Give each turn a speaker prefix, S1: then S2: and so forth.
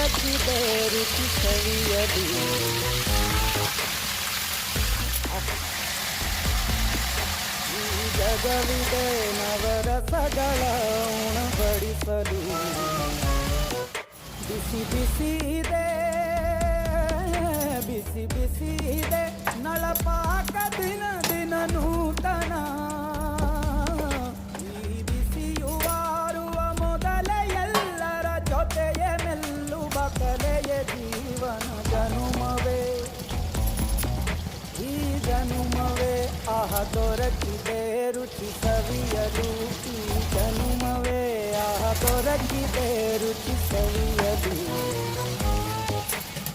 S1: ದೊರಕಿದೆ ರುಚಿ ಸವಿಯಲು. ಈ ಜಗವಿದೆ ನವರಸಗಳ ಉಣಬಡಿಸಲು. ಬಿಸಿ ಬಿಸಿ ಇದೆ ಬಿಸಿ ಬಿಸಿ ಇದೆ ನಳಪಾಕ ದಿನ ದಿನ ನೂತನ. ಈ ಬಿಸಿಯುವಾರುವ ಮೊದಲೇ ಎಲ್ಲರ ಜೊತೆಯೇ ಮೆಲ್ಲುವ ಕಲೆಯ ಜೀವನ ಜನುಮವೇ. ಈ ಜನುಮವೇ ಆಹ ದೊರಕಿದೆ ರುಚಿ ಸವಿಯಲು. ಈ ಜನುಮವೇ ಆಹ ದೊರಕಿದೆ ರುಚಿ ಸವಿಯಲು.